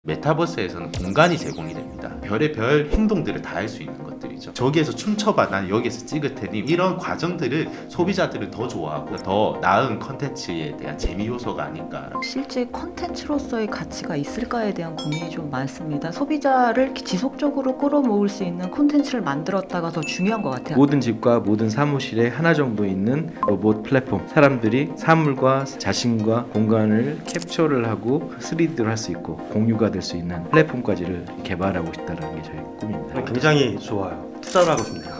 메타버스에서는 공간이 제공이 됩니다. 별의별 행동들을 다 할 수 있는 것들이죠. 저기에서 춤춰봐, 난 여기에서 찍을 테니, 이런 과정들을 소비자들은 더 좋아하고 더 나은 컨텐츠에 대한 재미 요소가 아닐까. 실제 컨텐츠로서의 가치가 있을까에 대한 고민이 좀 많습니다. 소비자를 지속적으로 끌어모을 수 있는 콘텐츠를 만들었다가 더 중요한 것 같아요. 모든 집과 모든 사무실에 하나 정도 있는 로봇 플랫폼, 사람들이 사물과 자신과 공간을 캡처를 하고 3D로 할 수 있고 공유가 될 수 있는 플랫폼까지를 개발하고 싶다는 게 저희 꿈입니다. 굉장히 좋아요. 투자를 하고 싶네요.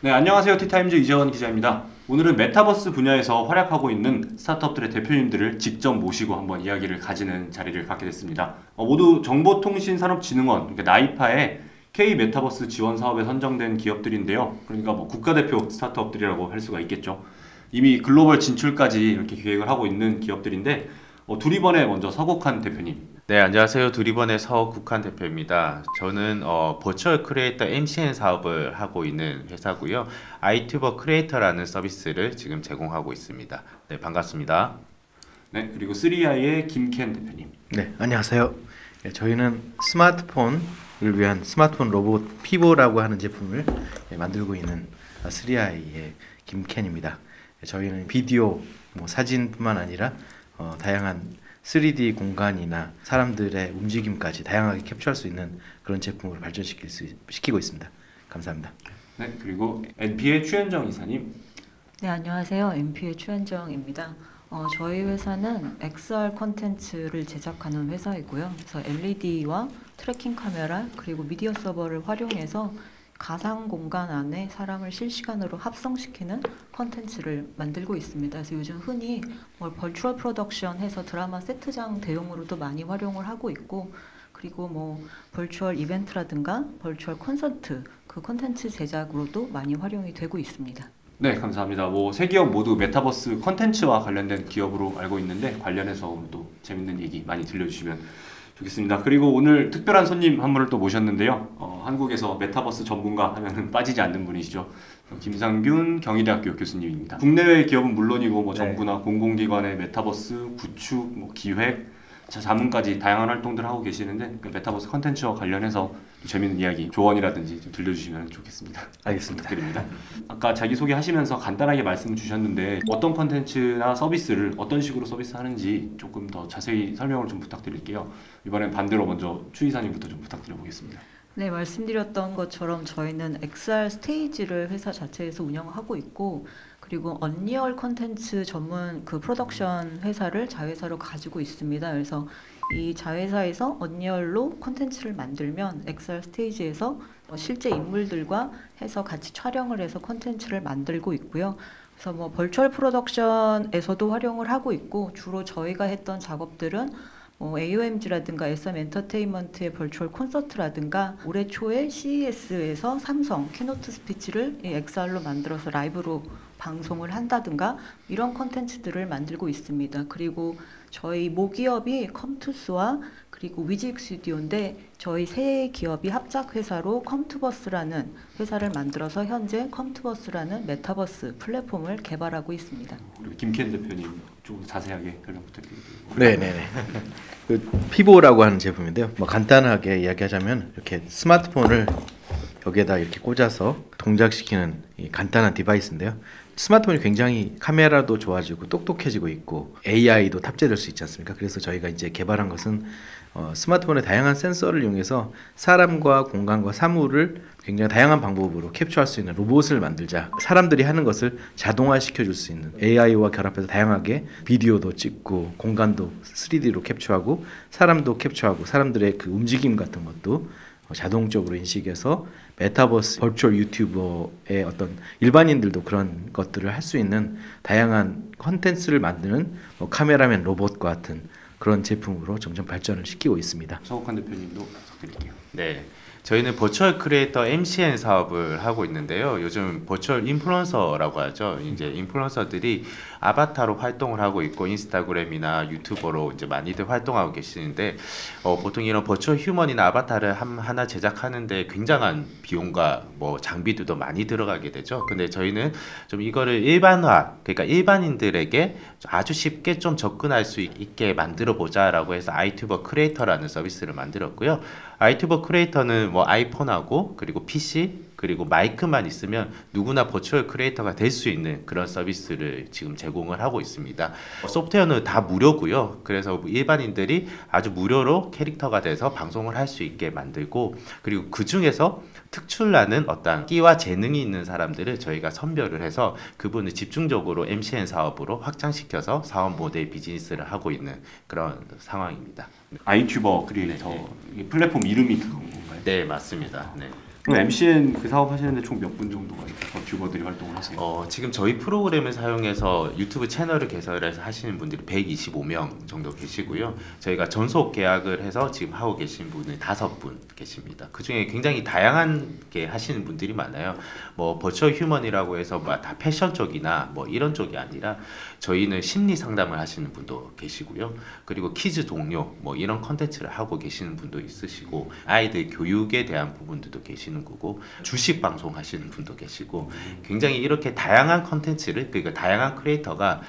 네, 안녕하세요. 티타임즈 이재원 기자입니다. 오늘은 메타버스 분야에서 활약하고 있는 스타트업들의 대표님들을 직접 모시고 한번 이야기를 가지는 자리를 갖게 됐습니다. 모두 정보통신산업진흥원, 그러니까 나이파의 K 메타버스 지원 사업에 선정된 기업들인데요. 그러니까 뭐 국가대표 스타트업들이라고 할 수가 있겠죠. 이미 글로벌 진출까지 이렇게 계획을 하고 있는 기업들인데 두리번의 먼저 서국한 대표님. 네, 안녕하세요. 두리번의 서국한 대표입니다. 저는 버추얼 크리에이터 MCN 사업을 하고 있는 회사고요. 아이튜버 크리에이터라는 서비스를 지금 제공하고 있습니다. 네, 반갑습니다. 네, 그리고 3i의 김켄 대표님. 네, 안녕하세요. 네, 저희는 스마트폰을 위한 스마트폰 로봇 피보라고 하는 제품을 만들고 있는 3i의 김켄입니다. 저희는 비디오, 사진뿐만 아니라 다양한 3D 공간이나 사람들의 움직임까지 다양하게 캡처할 수 있는 그런 제품으로 발전시키고 있습니다. 감사합니다. 네, 그리고 NP의 최현정 이사님. 네, 안녕하세요. NP의 최현정입니다. 저희 회사는 XR 콘텐츠를 제작하는 회사이고요. 그래서 LED와 트래킹 카메라 그리고 미디어 서버를 활용해서 가상 공간 안에 사람을 실시간으로 합성시키는 콘텐츠를 만들고 있습니다. 그래서 요즘 흔히 벌추얼 프로덕션 해서 드라마 세트장 대용으로도 많이 활용을 하고 있고, 그리고 벌추얼 이벤트라든가 벌추얼 콘서트 그 콘텐츠 제작으로도 많이 활용이 되고 있습니다. 네, 감사합니다. 세 기업 모두 메타버스 컨텐츠와 관련된 기업으로 알고 있는데 관련해서 또 재밌는 얘기 많이 들려주시면 좋겠습니다. 그리고 오늘 특별한 손님 한 분을 또 모셨는데요. 한국에서 메타버스 전문가 하면은 빠지지 않는 분이시죠. 김상균 경희대학교 교수님입니다. 국내외 기업은 물론이고 정부나 공공기관의 메타버스 구축, 기획, 자문까지 다양한 활동들을 하고 계시는데 메타버스 컨텐츠와 관련해서 재밌는 이야기, 조언이라든지 좀 들려주시면 좋겠습니다. 알겠습니다. 부탁드립니다. 아까 자기소개하시면서 간단하게 말씀 주셨는데 어떤 컨텐츠나 서비스를 어떤 식으로 서비스하는지 조금 더 자세히 설명을 좀 부탁드릴게요. 이번엔 반대로 먼저 추 이사님부터 좀 부탁드려보겠습니다. 네, 말씀드렸던 것처럼 저희는 XR 스테이지를 회사 자체에서 운영하고 있고, 그리고 언리얼 콘텐츠 전문 그 프로덕션 회사를 자회사로 가지고 있습니다. 그래서 이 자회사에서 언리얼로 콘텐츠를 만들면 XR 스테이지에서 실제 인물들과 해서 같이 촬영을 해서 콘텐츠를 만들고 있고요. 그래서 벌추얼 프로덕션에서도 활용을 하고 있고, 주로 저희가 했던 작업들은 AOMG라든가 SM 엔터테인먼트의 벌추얼 콘서트라든가 올해 초에 CES에서 삼성 키노트 스피치를 XR로 만들어서 라이브로 방송을 한다든가 이런 콘텐츠들을 만들고 있습니다. 그리고 저희 모기업이 컴투스와 그리고 위직 스튜디오인데 저희 세 기업이 합작 회사로 컴투버스라는 회사를 만들어서 현재 컴투버스라는 메타버스 플랫폼을 개발하고 있습니다. 그리고 김켄 대표님 좀 자세하게 설명 부탁드립니다. 네네네. 그 피보라고 하는 제품인데요. 간단하게 이야기하자면 이렇게 스마트폰을 여기에다 이렇게 꽂아서 동작시키는 이 간단한 디바이스인데요. 스마트폰이 굉장히 카메라도 좋아지고 똑똑해지고 있고 AI도 탑재될 수 있지 않습니까? 그래서 저희가 이제 개발한 것은 스마트폰의 다양한 센서를 이용해서 사람과 공간과 사물을 굉장히 다양한 방법으로 캡처할 수 있는 로봇을 만들자. 사람들이 하는 것을 자동화시켜 줄 수 있는 AI와 결합해서 다양하게 비디오도 찍고 공간도 3D로 캡처하고 사람도 캡처하고 사람들의 그 움직임 같은 것도 자동적으로 인식해서 메타버스 버추얼 유튜버의 어떤 일반인들도 그런 것들을 할 수 있는 다양한 컨텐츠를 만드는 카메라맨 로봇과 같은 그런 제품으로 점점 발전을 시키고 있습니다. 서국한 대표님도 부탁드릴게요. 네, 저희는 버추얼 크리에이터 MCN 사업을 하고 있는데요. 요즘 버추얼 인플루언서라고 하죠. 이제 인플루언서들이 아바타로 활동을 하고 있고 인스타그램이나 유튜버로 이제 많이들 활동하고 계시는데 보통 이런 버추얼 휴먼이나 아바타를 하나 제작하는데 굉장한 비용과 뭐 장비들도 많이 들어가게 되죠. 근데 저희는 좀 이거를 일반화, 그러니까 일반인들에게 아주 쉽게 좀 접근할 수 있게 만들어 보자라고 해서 아이튜버 크리에이터라는 서비스를 만들었고요. 아이튜버 크리에이터는 뭐 아이폰하고 그리고 PC 그리고 마이크만 있으면 누구나 버추얼 크리에이터가 될 수 있는 그런 서비스를 지금 제공을 하고 있습니다. 소프트웨어는 다 무료고요. 그래서 일반인들이 아주 무료로 캐릭터가 돼서 방송을 할 수 있게 만들고, 그리고 그 중에서 특출나는 어떤 끼와 재능이 있는 사람들을 저희가 선별을 해서 그분을 집중적으로 MCN 사업으로 확장시켜서 사업 모델 비즈니스를 하고 있는 그런 상황입니다. 아이튜버 크리에이터 이 플랫폼 이름이 그건가요? 네, 맞습니다. 네. 그럼 MCN 그 사업 하시는데 총 몇 분 정도가 버튜버들이 활동을 하세요? 지금 저희 프로그램을 사용해서 유튜브 채널을 개설해서 하시는 분들이 125명 정도 계시고요. 저희가 전속 계약을 해서 지금 하고 계신 분이 5분 계십니다. 그 중에 굉장히 다양하게 하시는 분들이 많아요. 뭐 버추얼 휴먼이라고 해서 뭐 다 패션 쪽이나 뭐 이런 쪽이 아니라 저희는 심리 상담을 하시는 분도 계시고요. 그리고 퀴즈 동료 뭐 이런 컨텐츠를 하고 계시는 분도 있으시고, 아이들 교육에 대한 부분들도 계시는 거고, 주식 방송 하시는 분도 계시고, 굉장히 이렇게 다양한 컨텐츠를, 그러니까 다양한 크리에이터가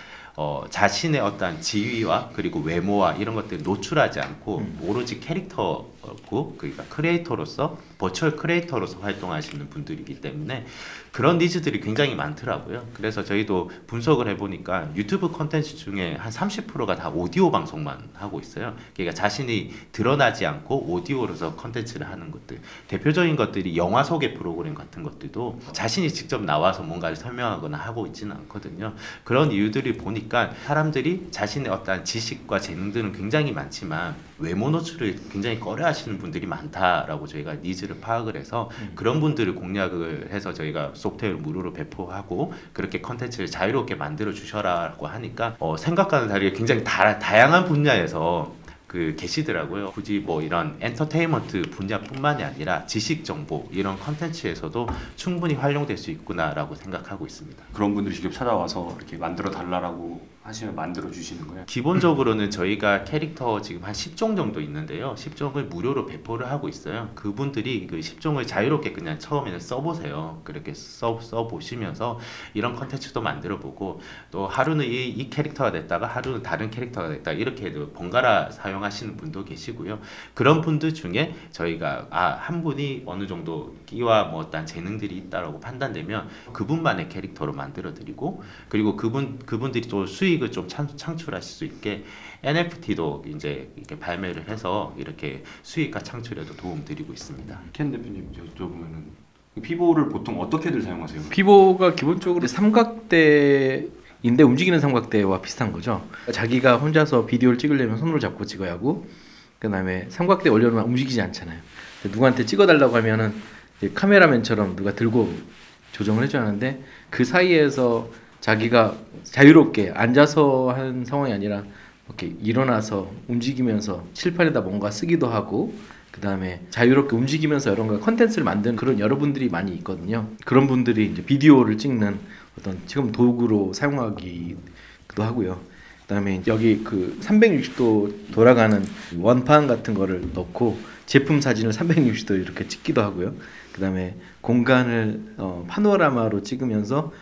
자신의 어떤 지위와 그리고 외모와 이런 것들을 노출하지 않고 오로지 캐릭터고, 그러니까 크리에이터로서 버추얼 크리에이터로서 활동하시는 분들이기 때문에 그런 니즈들이 굉장히 많더라고요. 그래서 저희도 분석을 해보니까 유튜브 콘텐츠 중에 한 30%가 다 오디오 방송만 하고 있어요. 그러니까 자신이 드러나지 않고 오디오로서 콘텐츠를 하는 것들, 대표적인 것들이 영화 소개 프로그램 같은 것들도 자신이 직접 나와서 뭔가를 설명하거나 하고 있지는 않거든요. 그런 이유들을 보니까 사람들이 자신의 어떤 지식과 재능들은 굉장히 많지만 외모 노출을 굉장히 꺼려하시는 분들이 많다라고 저희가 니즈를 파악을 해서 그런 분들을 공략을 해서 저희가 소프트웨어를 무료로 배포하고 그렇게 컨텐츠를 자유롭게 만들어 주셔라고 하니까 생각과는 다르게 굉장히 다양한 분야에서 계시더라고요. 굳이 뭐 이런 엔터테인먼트 분야뿐만이 아니라 지식 정보 이런 컨텐츠에서도 충분히 활용될 수 있구나라고 생각하고 있습니다. 그런 분들이 직접 찾아와서 이렇게 만들어 달라고 하시면 만들어 주시는 거예요? 기본적으로는 저희가 캐릭터 지금 한 10종 정도 있는데요. 10종을 무료로 배포를 하고 있어요. 그분들이 그 10종을 자유롭게 그냥 처음에는 써보세요. 그렇게 써보시면서 이런 컨텐츠도 만들어보고, 또 하루는 이 캐릭터가 됐다가 하루는 다른 캐릭터가 됐다, 이렇게 번갈아 사용하시는 분도 계시고요. 그런 분들 중에 저희가 한 분이 어느 정도 끼와 뭐 어떤 재능들이 있다라고 판단되면 그분만의 캐릭터로 만들어드리고, 그리고 그분들이 또 수익을 좀 창출하실 수 있게 NFT도 이제 이렇게 발매를 해서 이렇게 수익과 창출에도 도움 드리고 있습니다. 켄 대표님 여쭤보면은 피보를 보통 어떻게들 사용하세요? 피보가 기본적으로 삼각대인데 움직이는 삼각대와 비슷한 거죠. 자기가 혼자서 비디오를 찍으려면 손으로 잡고 찍어야 하고, 그다음에 삼각대 올려놓으면 움직이지 않잖아요. 누구한테 찍어달라고 하면은 이제 카메라맨처럼 누가 들고 조정을 해줘야 하는데, 그 사이에서 자기가 자유롭게 앉아서 하는 상황이 아니라 이렇게 일어나서 움직이면서 칠판에다 뭔가 쓰기도 하고, 그 다음에 자유롭게 움직이면서 여러 가지 컨텐츠를 만드는 그런 여러분들이 많이 있거든요. 그런 분들이 이제 비디오를 찍는 어떤 지금 도구로 사용하기도 하고요. 그 다음에 여기 360도 돌아가는 원판 같은 거를 넣고 제품 사진을 360도 이렇게 찍기도 하고요. 그 다음에 공간을 파노라마로 찍으면서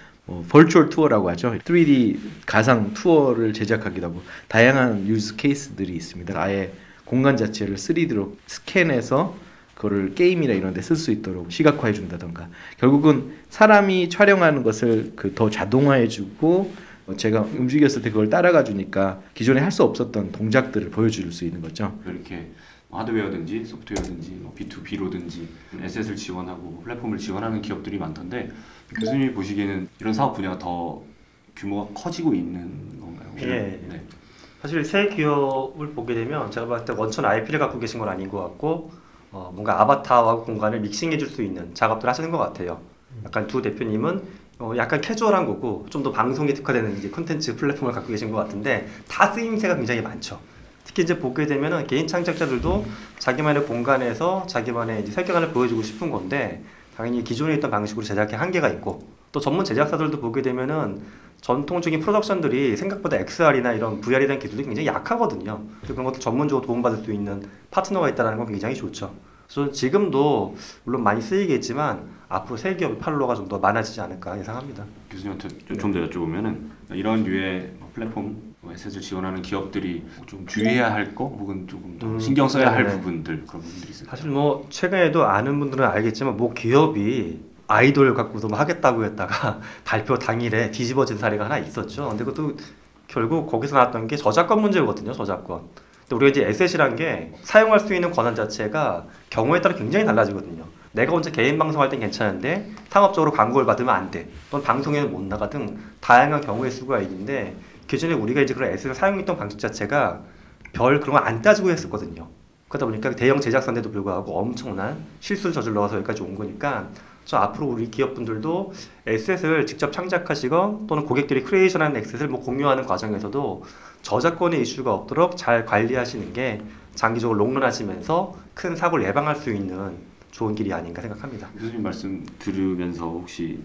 버추얼 투어라고 하죠. 3D 가상 투어를 제작하기도 하고, 다양한 유즈 케이스들이 있습니다. 아예 공간 자체를 3D로 스캔해서 그거를 게임이나 이런 데 쓸 수 있도록 시각화해 준다던가, 결국은 사람이 촬영하는 것을 더 자동화해 주고 제가 움직였을 때 그걸 따라가 주니까 기존에 할 수 없었던 동작들을 보여줄 수 있는 거죠. 이렇게 하드웨어든지 소프트웨어든지 B2B로든지 에셋을 지원하고 플랫폼을 지원하는 기업들이 많던데, 교수님이 보시기에는 이런 사업 분야가 더 규모가 커지고 있는 건가요? 예. 네. 사실 새 기업을 보게 되면 제가 봤을 때 원천 IP를 갖고 계신 건 아닌 것 같고, 뭔가 아바타와 공간을 믹싱해 줄 수 있는 작업들을 하시는 것 같아요. 약간 두 대표님은 약간 캐주얼한 거고 좀 더 방송에 특화되는 이제 콘텐츠 플랫폼을 갖고 계신 것 같은데, 다 쓰임새가 굉장히 많죠. 특히 이제 보게 되면은 개인 창작자들도 자기만의 공간에서 자기만의 이제 세계관을 보여주고 싶은 건데, 당연히 기존에 있던 방식으로 제작에 한계가 있고, 또 전문 제작사들도 보게 되면은 전통적인 프로덕션들이 생각보다 XR이나 이런 VR에 대한 기술이 굉장히 약하거든요. 그래서 그런 것도 전문적으로 도움받을 수 있는 파트너가 있다는 건 굉장히 좋죠. 그래서 지금도 물론 많이 쓰이겠지만 앞으로 새 기업의 팔로워가 좀 더 많아지지 않을까 예상합니다. 교수님한테 좀 더 여쭤보면은 이런 류의 플랫폼 에셋을 지원하는 기업들이 좀 주의해야 할 거 혹은 조금 더 신경 써야 할 네. 부분들 그런 부분들이 있을까요? 사실 뭐 최근에도 아는 분들은 알겠지만 뭐 기업이 아이돌 갖고도 뭐 하겠다고 했다가 발표 당일에 뒤집어진 사례가 하나 있었죠. 근데 그것도 결국 거기서 나왔던 게 저작권 문제거든요. 저작권. 근데 우리가 이제 에셋이란 게 사용할 수 있는 권한 자체가 경우에 따라 굉장히 달라지거든요. 내가 혼자 개인 방송할 땐 괜찮은데 상업적으로 광고를 받으면 안 돼. 또는 방송에는 못 나가 등 다양한 경우의 수가 있는데 기존에 우리가 이제 그런 에셋을 사용했던 방식 자체가 별 그런 거 안 따지고 했었거든요. 그러다 보니까 대형 제작사인데도 불구하고 엄청난 실수를 저질러서 여기까지 온 거니까 저 앞으로 우리 기업분들도 에셋을 직접 창작하시건 또는 고객들이 크리에이션하는 에셋을 뭐 공유하는 과정에서도 저작권의 이슈가 없도록 잘 관리하시는 게 장기적으로 롱런하시면서 큰 사고를 예방할 수 있는 좋은 길이 아닌가 생각합니다. 교수님 말씀 들으면서 혹시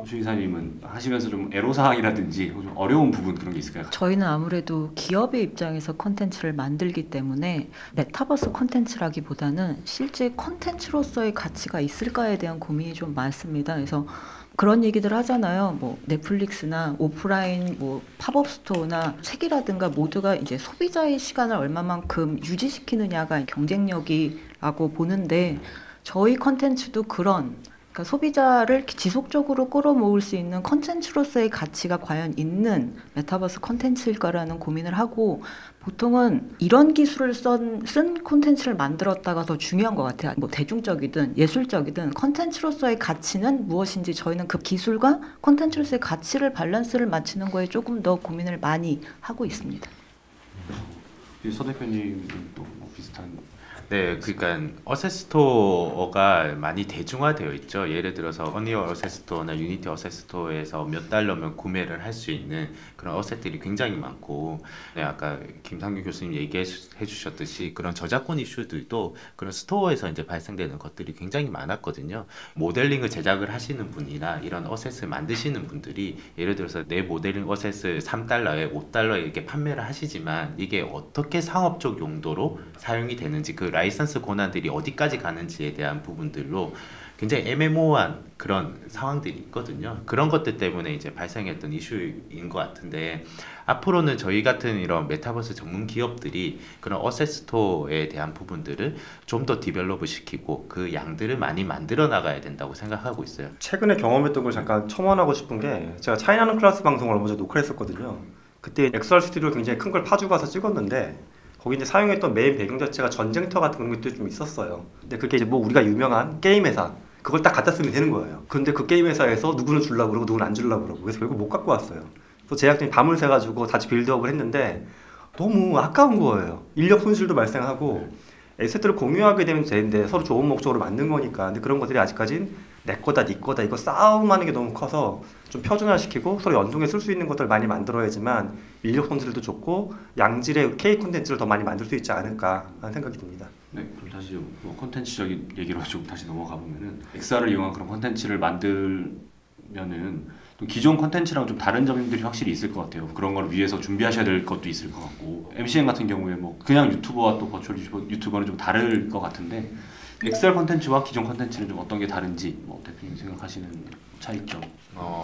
주 이사님은 하시면서 좀 애로사항이라든지 좀 어려운 부분 그런 게 있을까요? 저희는 아무래도 기업의 입장에서 콘텐츠를 만들기 때문에 메타버스 콘텐츠라기보다는 실제 콘텐츠로서의 가치가 있을까에 대한 고민이 좀 많습니다. 그래서 그런 얘기들 하잖아요. 뭐 넷플릭스나 오프라인 뭐 팝업 스토어나 책이라든가 모두가 이제 소비자의 시간을 얼마만큼 유지시키느냐가 경쟁력이라고 보는데 저희 콘텐츠도 그런 그러니까 소비자를 지속적으로 끌어모을 수 있는 콘텐츠로서의 가치가 과연 있는 메타버스 콘텐츠일까라는 고민을 하고 보통은 이런 기술을 쓴 콘텐츠를 만들었다가 더 중요한 것 같아요. 뭐 대중적이든 예술적이든 콘텐츠로서의 가치는 무엇인지 저희는 그 기술과 콘텐츠로서의 가치를 밸런스를 맞추는 거에 조금 더 고민을 많이 하고 있습니다. 서 대표님도 뭐 비슷한 네, 그러니까 어셋 스토어가 많이 대중화되어 있죠. 예를 들어서 언리얼 어셋 스토어나 유니티 어셋 스토어에서 몇 달러면 구매를 할 수 있는 그런 어셋들이 굉장히 많고, 네, 아까 김상규 교수님 얘기해 주셨듯이 그런 저작권 이슈들도 그런 스토어에서 이제 발생되는 것들이 굉장히 많았거든요. 모델링을 제작을 하시는 분이나 이런 어셋을 만드시는 분들이 예를 들어서 내 모델링 어셋을 3달러에 5달러에 이렇게 판매를 하시지만 이게 어떻게 상업적 용도로 사용이 되는지 그 라이선스 권한들이 어디까지 가는지에 대한 부분들로 굉장히 애매모호한 그런 상황들이 있거든요. 그런 것들 때문에 이제 발생했던 이슈인 것 같은데 앞으로는 저희 같은 이런 메타버스 전문 기업들이 그런 어셋 스토어에 대한 부분들을 좀 더 디벨롭을 시키고 그 양들을 많이 만들어 나가야 된다고 생각하고 있어요. 최근에 경험했던 걸 잠깐 첨언하고 싶은 게 제가 차이나는 클래스 방송을 얼마 전에 녹화를 했었거든요. 그때 XR 스튜디오 굉장히 큰 걸 파주 가서 찍었는데 거기 이제 사용했던 메인 배경 자체가 전쟁터 같은 그런 것도 좀 있었어요. 근데 그게 이제 뭐 우리가 유명한 게임 회사 그걸 딱 갖다 쓰면 되는 거예요. 근데 그 게임 회사에서 누구는 주려고 그러고 누구는 안 주려고 그러고 그래서 결국 못 갖고 왔어요. 그래서 제작진이 밤을 새가지고 다시 빌드업을 했는데 너무 아까운 거예요. 인력 손실도 발생하고 에셋들을 공유하게 되면 되는데 서로 좋은 목적으로 만든 거니까. 근데 그런 것들이 아직까진 내 거다 네 거다 이거 싸움하는 게 너무 커서 좀 표준화시키고 서로 연동해 쓸 수 있는 것들을 많이 만들어야지만 인력 손실도 좋고 양질의 K 콘텐츠를 더 많이 만들 수 있지 않을까 하는 생각이 듭니다. 네, 그럼 다시 좀 콘텐츠적인 얘기로 좀 다시 넘어가 보면은 XR을 이용한 그런 콘텐츠를 만들면은 또 기존 콘텐츠랑 좀 다른 점들이 확실히 있을 것 같아요. 그런 걸 위해서 준비하셔야 될 것도 있을 것 같고 MCN 같은 경우에 뭐 그냥 유튜버와 또 버추얼 유튜버는 좀 다를 것 같은데 XR 콘텐츠와 기존 콘텐츠는 좀 어떤 게 다른지 뭐 대표님 생각하시는 차이점.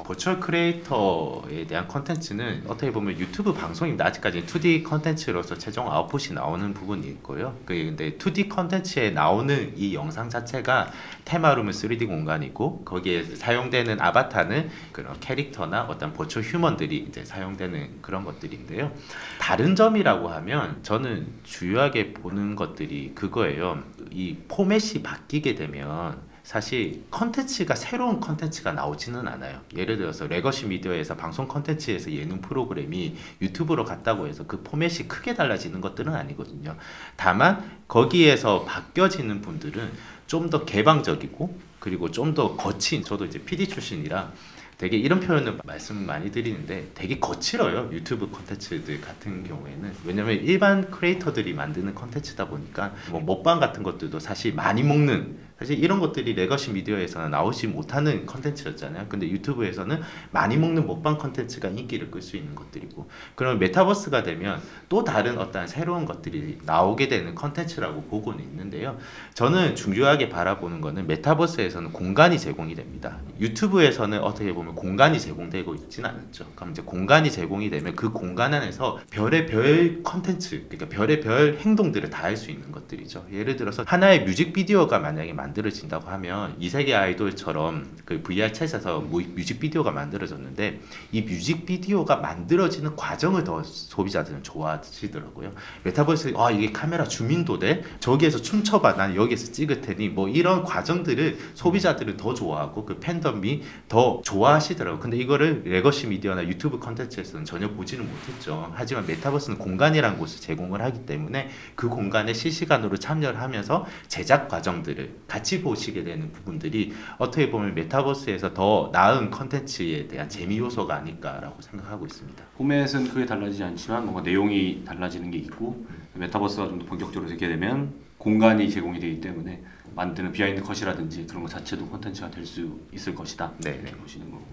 버추얼 크리에이터에 대한 컨텐츠는 어떻게 보면 유튜브 방송입니다. 아직까지 2D 컨텐츠로서 최종 아웃풋이 나오는 부분이 있고요. 근데 2D 컨텐츠에 나오는 이 영상 자체가 테마룸은 3D 공간이고 거기에 사용되는 아바타는 그런 캐릭터나 어떤 버추얼 휴먼들이 이제 사용되는 그런 것들인데요. 다른 점이라고 하면 저는 주요하게 보는 것들이 그거예요. 이 포맷이 바뀌게 되면 사실 컨텐츠가 새로운 컨텐츠가 나오지는 않아요. 예를 들어서 레거시 미디어에서 방송 컨텐츠에서 예능 프로그램이 유튜브로 갔다고 해서 그 포맷이 크게 달라지는 것들은 아니거든요. 다만 거기에서 바뀌어지는 분들은 좀 더 개방적이고 그리고 좀 더 거친, 저도 이제 PD 출신이라 되게 이런 표현을 말씀 많이 드리는데 되게 거칠어요. 유튜브 콘텐츠들 같은 경우에는. 왜냐면 일반 크리에이터들이 만드는 콘텐츠다 보니까 뭐 먹방 같은 것들도 사실 많이 먹는 사실 이런 것들이 레거시 미디어에서는 나오지 못하는 컨텐츠였잖아요. 근데 유튜브에서는 많이 먹는 먹방 컨텐츠가 인기를 끌 수 있는 것들이고, 그러면 메타버스가 되면 또 다른 어떤 새로운 것들이 나오게 되는 컨텐츠라고 보고는 있는데요. 저는 중요하게 바라보는 거는 메타버스에서는 공간이 제공이 됩니다. 유튜브에서는 어떻게 보면 공간이 제공되고 있지는 않았죠. 그럼 이제 공간이 제공이 되면 그 공간 안에서 별의 별 컨텐츠, 그러니까 별의 별 행동들을 다 할 수 있는 것들이죠. 예를 들어서 하나의 뮤직비디오가 만약에 만들어진다고 하면 이세계 아이돌처럼 그 VR 챗에서 뮤직비디오가 만들어졌는데, 이 뮤직비디오가 만들어지는 과정을 더 소비자들은 좋아하시더라고요. 메타버스 이게 카메라 줌인도 돼? 저기에서 춤춰봐, 난 여기에서 찍을 테니, 뭐 이런 과정들을 소비자들은 더 좋아하고 그 팬덤이 더 좋아하시더라고요. 근데 이거를 레거시 미디어나 유튜브 컨텐츠에서는 전혀 보지는 못했죠. 하지만 메타버스는 공간이라는 곳을 제공을 하기 때문에 그 공간에 실시간으로 참여를 하면서 제작 과정들을 같이 보시게 되는 부분들이 어떻게 보면 메타버스에서 더 나은 컨텐츠에 대한 재미 요소가 아닐까라고 생각하고 있습니다. 포맷은 크게 달라지지 않지만 뭔가 내용이 달라지는 게 있고, 메타버스가 좀 더 본격적으로 되게 되면 공간이 제공이 되기 때문에 만드는 비하인드 컷이라든지 그런 것 자체도 콘텐츠가 될 수 있을 것이다. 네. 이렇게 보시는 거고.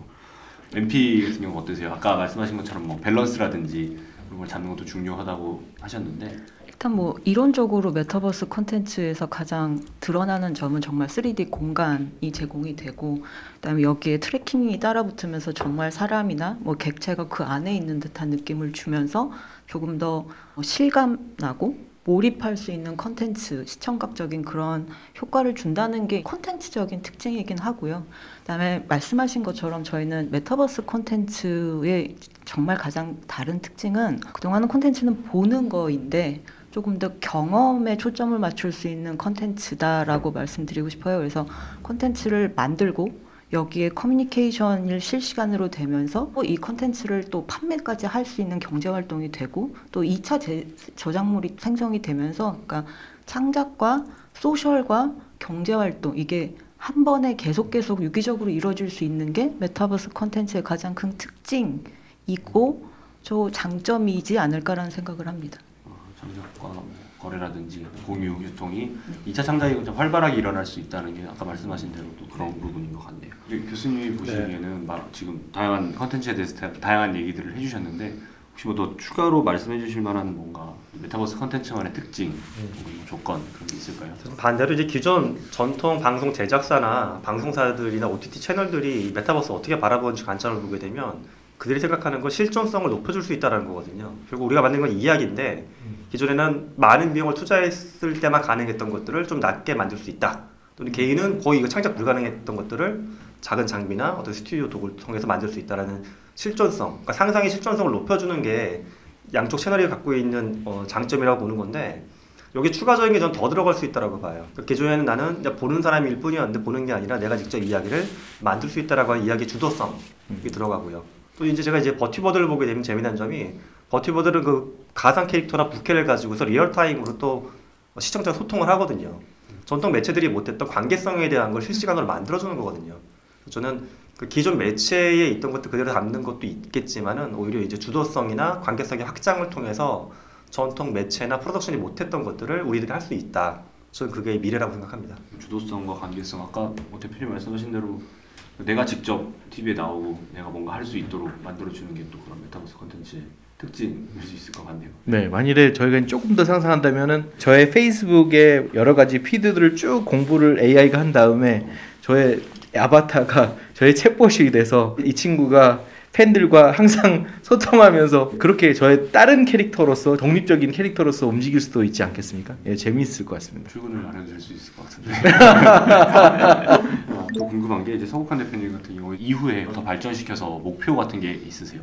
MP 같은 경우 어떠세요? 아까 말씀하신 것처럼 뭐 밸런스라든지 그런 걸 잡는 것도 중요하다고 하셨는데, 일단 뭐 이론적으로 메타버스 콘텐츠에서 가장 드러나는 점은 정말 3D 공간이 제공이 되고, 그다음에 여기에 트래킹이 따라붙으면서 정말 사람이나 뭐 객체가 그 안에 있는 듯한 느낌을 주면서 조금 더 실감 나고 몰입할 수 있는 컨텐츠, 시청각적인 그런 효과를 준다는 게 콘텐츠적인 특징이긴 하고요. 그다음에 말씀하신 것처럼 저희는 메타버스 콘텐츠의 정말 가장 다른 특징은, 그동안은 콘텐츠는 보는 거인데 조금 더 경험에 초점을 맞출 수 있는 컨텐츠다라고 말씀드리고 싶어요. 그래서 콘텐츠를 만들고 여기에 커뮤니케이션을 실시간으로 되면서 이 컨텐츠를 또 판매까지 할 수 있는 경제 활동이 되고, 또 2차 저작물이 생성이 되면서, 그러니까 창작과 소셜과 경제 활동, 이게 한 번에 계속 유기적으로 이루어질 수 있는 게 메타버스 컨텐츠의 가장 큰 특징이고 저 장점이지 않을까라는 생각을 합니다. 창작과 거래라든지 공유, 유통이 2차 창작이 좀 활발하게 일어날 수 있다는 게 아까 말씀하신 대로 또 그런 부분인 것 같네요. 교수님이 보시기에는 지금 다양한 컨텐츠에 대해서 다양한 얘기들을 해주셨는데, 혹시 뭐 더 추가로 말씀해 주실 만한 뭔가 메타버스 컨텐츠만의 특징, 조건 그런 게 있을까요? 반대로 이제 기존 전통 방송 제작사나 방송사들이나 OTT 채널들이 메타버스 어떻게 바라보는지 관점을 보게 되면 그들이 생각하는 건 실존성을 높여줄 수 있다는 거거든요. 결국 우리가 만든 건 이야기인데, 기존에는 많은 비용을 투자했을 때만 가능했던 것들을 좀 낮게 만들 수 있다. 또는 개인은 거의 이거 창작 불가능했던 것들을 작은 장비나 어떤 스튜디오 도구를 통해서 만들 수 있다라는 실존성, 그러니까 상상의 실존성을 높여주는 게 양쪽 채널이 갖고 있는 장점이라고 보는 건데, 여기 추가적인 게 전 더 들어갈 수 있다고 봐요. 그러니까 기존에는 나는 보는 사람일 뿐이었는데, 보는 게 아니라 내가 직접 이야기를 만들 수 있다라고 하는 이야기 주도성이 들어가고요. 또 이제 제가 버티버드를 보게 되면 재미난 점이, 버티버드는 그 가상 캐릭터나 부캐를 가지고서 리얼타임으로 또 시청자 소통을 하거든요. 전통 매체들이 못했던 관계성에 대한 걸 실시간으로 만들어주는 거거든요. 저는 그 기존 매체에 있던 것들 그대로 담는 것도 있겠지만은 오히려 이제 주도성이나 관계성의 확장을 통해서 전통 매체나 프로덕션이 못했던 것들을 우리들이 할 수 있다. 저는 그게 미래라고 생각합니다. 주도성과 관계성, 아까 대표님 말씀하신 대로 내가 직접 TV에 나오고 내가 뭔가 할 수 있도록 만들어주는 게 또 그런 메타버스 콘텐츠의 특징일 수 있을 것 같네요. 네, 만일에 저희가 조금 더 상상한다면은 저의 페이스북의 여러 가지 피드들을 쭉 공부를 AI가 한 다음에 저의 아바타가 저의 챗봇이 돼서 이 친구가 팬들과 항상 소통하면서 그렇게 저의 다른 캐릭터로서, 독립적인 캐릭터로서 움직일 수도 있지 않겠습니까? 예, 재미있을 것 같습니다. 출근을 안 해도 될 수 있을 것 같은데. 또 궁금한 게, 이제 서국환 대표님 같은 경우 이후에 더 발전시켜서 목표 같은 게 있으세요?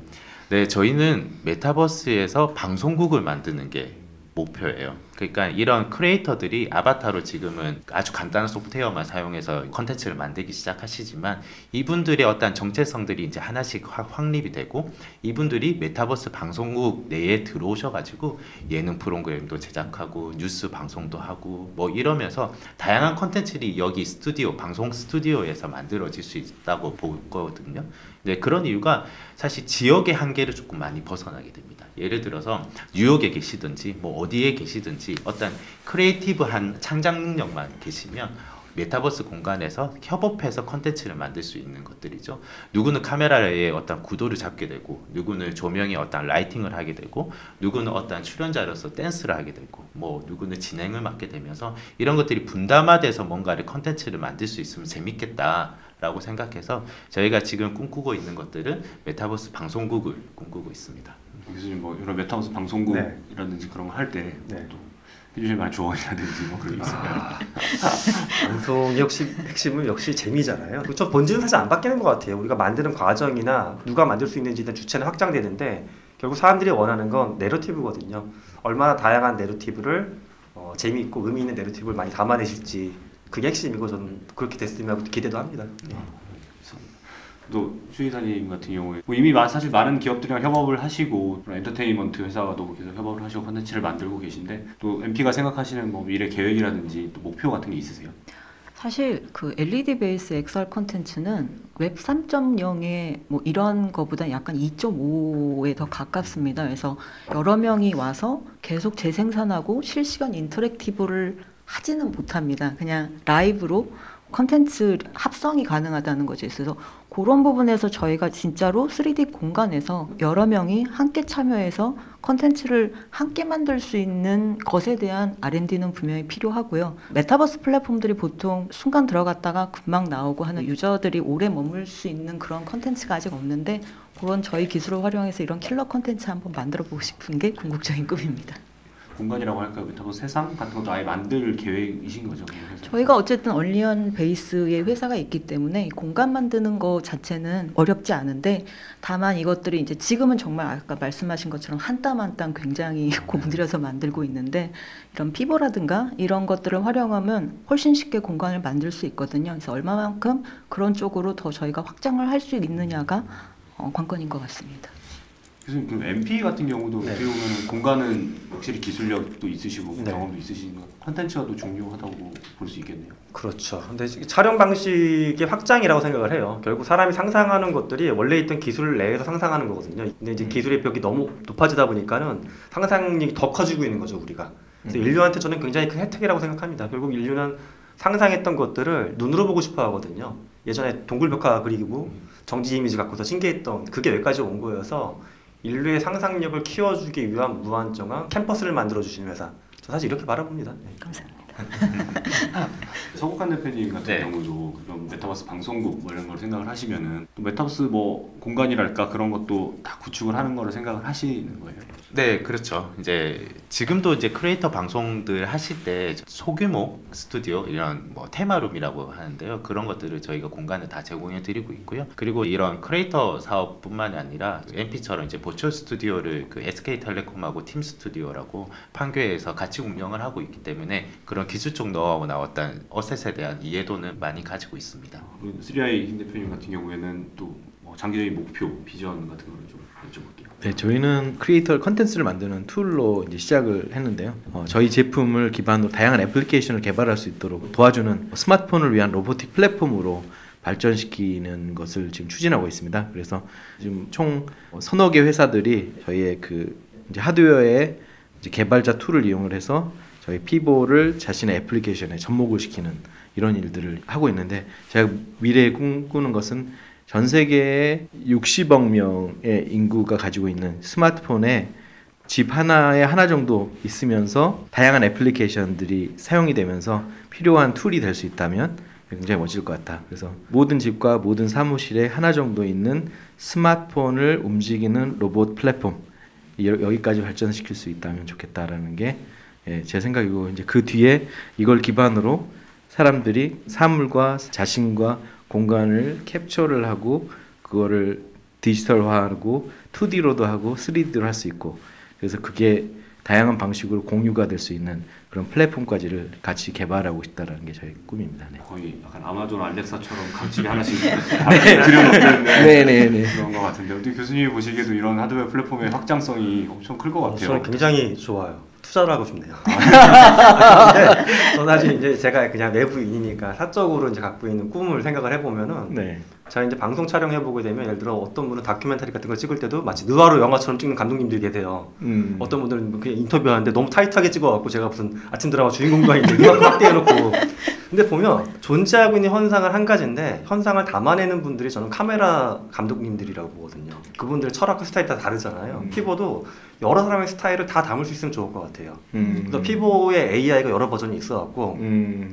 네, 저희는 메타버스에서 방송국을 만드는 게 목표예요. 그러니까 이런 크리에이터들이 아바타로 지금은 아주 간단한 소프트웨어만 사용해서 컨텐츠를 만들기 시작하시지만, 이분들의 어떤 정체성들이 이제 하나씩 확립이 되고, 이분들이 메타버스 방송국 내에 들어오셔가지고 예능 프로그램도 제작하고 뉴스 방송도 하고 뭐 이러면서 다양한 컨텐츠들이 여기 스튜디오, 방송 스튜디오에서 만들어질 수 있다고 보거든요. 네, 그런 이유가 사실 지역의 한계를 조금 많이 벗어나게 됩니다. 예를 들어서 뉴욕에 계시든지 뭐 어디에 계시든지 어떤 크리에이티브한 창작 능력만 계시면 메타버스 공간에서 협업해서 컨텐츠를 만들 수 있는 것들이죠. 누구는 카메라의 어떤 구도를 잡게 되고, 누구는 조명의 어떤 라이팅을 하게 되고, 누구는 어떤 출연자로서 댄스를 하게 되고, 뭐 누구는 진행을 맡게 되면서 이런 것들이 분담화돼서 뭔가를 컨텐츠를 만들 수 있으면 재밌겠다라고 생각해서 저희가 지금 꿈꾸고 있는 것들은 메타버스 방송국을 꿈꾸고 있습니다. 교수님 뭐 이런 메타버스 방송국이라든지 그런 거 할 때 또 해주실 만한 조언이라든지 뭐 그런 게 있을까요? 방송이 핵심은 역시 재미잖아요. 저 본질은 사실 안 바뀌는 것 같아요. 우리가 만드는 과정이나 누가 만들 수 있는지 일단 주체는 확장되는데 결국 사람들이 원하는 건 내러티브거든요. 얼마나 다양한 내러티브를 재미있고 의미 있는 내러티브를 많이 담아내실지 그게 핵심이고 저는 그렇게 됐으면 하고 기대도 합니다. 또 추이사님 같은 경우에 뭐 이미 사실 많은 기업들이랑 협업을 하시고 엔터테인먼트 회사와도 계속 협업을 하시고 컨텐츠를 만들고 계신데 또 MP가 생각하시는 뭐 미래 계획이라든지 또 목표 같은 게 있으세요? 사실 그 LED 베이스 XR 콘텐츠는 웹 3.0의 뭐 이런 거보다 약간 2.5에 더 가깝습니다. 그래서 여러 명이 와서 계속 재생산하고 실시간 인터랙티브를 하지는 못합니다. 그냥 라이브로 컨텐츠 합성이 가능하다는 거죠. 그래서 그런 부분에서 저희가 진짜로 3D 공간에서 여러 명이 함께 참여해서 컨텐츠를 함께 만들 수 있는 것에 대한 R&D는 분명히 필요하고요. 메타버스 플랫폼들이 보통 순간 들어갔다가 금방 나오고 하는 유저들이 오래 머물 수 있는 그런 컨텐츠가 아직 없는데 그런 저희 기술을 활용해서 이런 킬러 컨텐츠 한번 만들어 보고 싶은 게 궁극적인 꿈입니다. 공간이라고 할까요? 메타버스 세상 같은 것도 아예 만들 계획이신 거죠? 저희가 어쨌든 얼리언 베이스의 회사가 있기 때문에 공간 만드는 거 자체는 어렵지 않은데 다만 이것들이 이제 지금은 정말 아까 말씀하신 것처럼 한 땀 한 땀 굉장히 공들여서 만들고 있는데 이런 피보라든가 이런 것들을 활용하면 훨씬 쉽게 공간을 만들 수 있거든요. 그래서 얼마만큼 그런 쪽으로 더 저희가 확장을 할 수 있느냐가 관건인 것 같습니다. 교수님 그럼 MP 같은 경우도 어떻게 보면 공간은 확실히 기술력도 있으시고 네. 경험도 있으신 것 컨텐츠가 또 중요하다고 볼 수 있겠네요. 그렇죠. 근데 촬영 방식의 확장이라고 생각을 해요. 결국 사람이 상상하는 것들이 원래 있던 기술 내에서 상상하는 거거든요. 근데 이제 기술의 벽이 너무 높아지다 보니까는 상상력이 더 커지고 있는 거죠, 우리가. 그래서 인류한테 저는 굉장히 큰 혜택이라고 생각합니다. 결국 인류는 상상했던 것들을 눈으로 보고 싶어 하거든요. 예전에 동굴벽화 그리고 정지 이미지 갖고서 신기했던 그게 여기까지 온 거여서 인류의 상상력을 키워주기 위한 무한정한 캠퍼스를 만들어주시는 회사. 저 사실 이렇게 바라봅니다. 네. 감사합니다. 서국한 대표님 같은 네. 경우도 그런 메타버스 방송국 뭐 이런 걸 생각을 하시면은 또 메타버스 뭐 공간이랄까 그런 것도 다 구축을 하는 거를 생각을 하시는 거예요. 네, 그렇죠. 이제 지금도 이제 크리에이터 방송들 하실 때 소규모 스튜디오 이런 뭐 테마룸이라고 하는데요. 그런 것들을 저희가 공간을 다 제공해 드리고 있고요. 그리고 이런 크리에이터 사업뿐만이 아니라 MP처럼 이제 보철 스튜디오를 그 SK텔레콤하고 팀 스튜디오라고 판교에서 같이 운영을 하고 있기 때문에 그런 기술적 노하우나 어떤 어셋에 대한 이해도는 많이 가지고 있습니다. 3i 흰 대표님 같은 경우에는 또 뭐 장기적인 목표, 비전 같은 거를 좀 여쭤볼게요. 네, 저희는 크리에이터 컨텐츠를 만드는 툴로 이제 시작을 했는데요. 저희 제품을 기반으로 다양한 애플리케이션을 개발할 수 있도록 도와주는 스마트폰을 위한 로보틱 플랫폼으로 발전시키는 것을 지금 추진하고 있습니다. 그래서 지금 총 서너 개 회사들이 저희의 그 이제 하드웨어의 이제 개발자 툴을 이용을 해서 저희 피보를 자신의 애플리케이션에 접목을 시키는 이런 일들을 하고 있는데 제가 미래에 꿈꾸는 것은 전 세계에 60억 명의 인구가 가지고 있는 스마트폰에 집 하나에 하나 정도 있으면서 다양한 애플리케이션들이 사용이 되면서 필요한 툴이 될 수 있다면 굉장히 멋질 것 같다. 그래서 모든 집과 모든 사무실에 하나 정도 있는 스마트폰을 움직이는 로봇 플랫폼 여기까지 발전시킬 수 있다면 좋겠다라는 게 제 생각이고 이제 그 뒤에 이걸 기반으로 사람들이 사물과 자신과 공간을 캡처를 하고 그거를 디지털화하고 2D로도 하고 3D로 할 수 있고 그래서 그게 다양한 방식으로 공유가 될 수 있는 그런 플랫폼까지를 같이 개발하고 싶다라는 게 저희 꿈입니다. 네. 거의 약간 아마존 알렉사처럼 각 집에 하나씩 들여놓는 네네네. 그런 것 같은데 어떻게 교수님이 보시기에도 이런 하드웨어 플랫폼의 확장성이 엄청 클 것 같아요. 저는 굉장히 좋아요. 투자를 하고 싶네요. 근데 저는 사실 이제 제가 그냥 내부인이니까 사적으로 이제 갖고 있는 꿈을 생각을 해보면은 네. 제가 이제 방송 촬영해 보게 되면 예를 들어 어떤 분은 다큐멘터리 같은 걸 찍을 때도 마치 느와르 영화처럼 찍는 감독님들이 계세요. 어떤 분들은 그냥 인터뷰하는데 너무 타이트하게 찍어갖고 제가 무슨 아침 드라마 주인공도 아닌데 이만큼 확대해놓고. 근데 보면 존재하고 있는 현상은 한 가지인데 현상을 담아내는 분들이 저는 카메라 감독님들이라고 보거든요. 그분들 철학과 스타일이 다 다르잖아요. 피보도 여러 사람의 스타일을 다 담을 수 있으면 좋을 것 같아요. 그래서 피보의 AI가 여러 버전이 있어갖고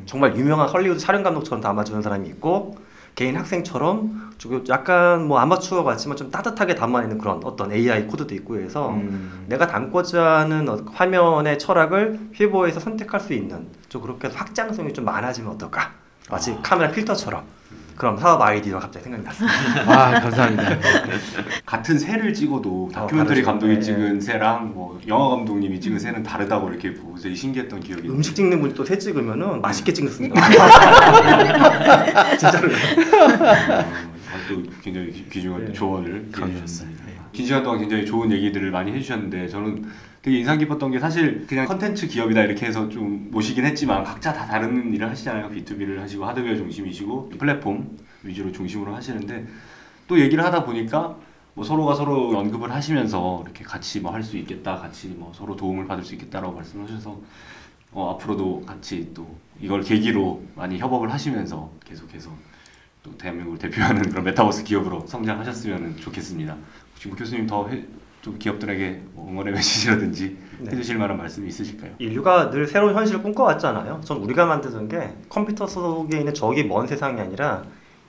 정말 유명한 헐리우드 촬영 감독처럼 담아주는 사람이 있고 개인 학생처럼 좀 약간 뭐 아마추어 같지만 좀 따뜻하게 담아내는 그런 어떤 AI 코드도 있고 해서 내가 담고자 하는 화면의 철학을 피보에서 선택할 수 있는 좀 그렇게 해서 확장성이 좀 많아지면 어떨까? 마치 카메라 필터처럼. 그럼 사업 아이디어가 갑자기 생각이 났습니다. 아 감사합니다. 같은 새를 찍어도 다큐멘터리 다르죠. 감독이 네. 찍은 새랑 뭐 영화 감독님이 찍은 새는 다르다고 이렇게 보고 되게 신기했던 기억이 있는데. 음식 찍는 분이 또 새 찍으면은 맛있게 찍습니다. 진짜로. 또 굉장히 귀중한 네. 조언을 감사합니다. 해주셨습니다. 긴 시간 동안 굉장히 좋은 얘기들을 많이 해주셨는데 저는 되게 인상 깊었던 게 사실 그냥 컨텐츠 기업이다 이렇게 해서 좀 모시긴 했지만 각자 다 다른 일을 하시잖아요. B2B를 하시고 하드웨어 중심이시고 플랫폼 위주로 중심으로 하시는데 또 얘기를 하다 보니까 뭐 서로가 서로 언급을 하시면서 이렇게 같이 뭐 할 수 있겠다, 같이 뭐 서로 도움을 받을 수 있겠다라고 말씀하셔서 앞으로도 같이 또 이걸 계기로 많이 협업을 하시면서 계속해서 또 대한민국을 대표하는 그런 메타버스 기업으로 성장하셨으면 좋겠습니다. 혹시 뭐 교수님 좀 기업들에게 뭐 응원의 메시지라든지 네. 해주실 만한 말씀이 있으실까요? 인류가 늘 새로운 현실을 꿈꿔왔잖아요. 전 우리가 만드는 게 컴퓨터 속에 있는 저기 먼 세상이 아니라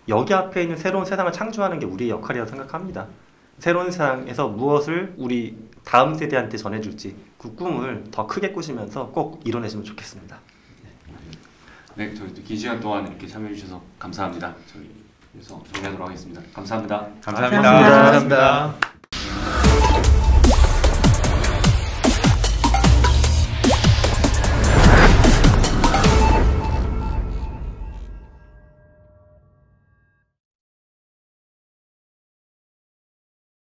여기 앞에 있는 새로운 세상을 창조하는 게 우리의 역할이라고 생각합니다. 새로운 세상에서 무엇을 우리 다음 세대한테 전해줄지 그 꿈을 더 크게 꾸시면서 꼭 이뤄내시면 좋겠습니다. 네, 저희 긴 시간 동안 이렇게 참여해 주셔서 감사합니다. 저희 그래서 정리하도록 하겠습니다. 감사합니다. 감사합니다. 감사합니다. 감사합니다.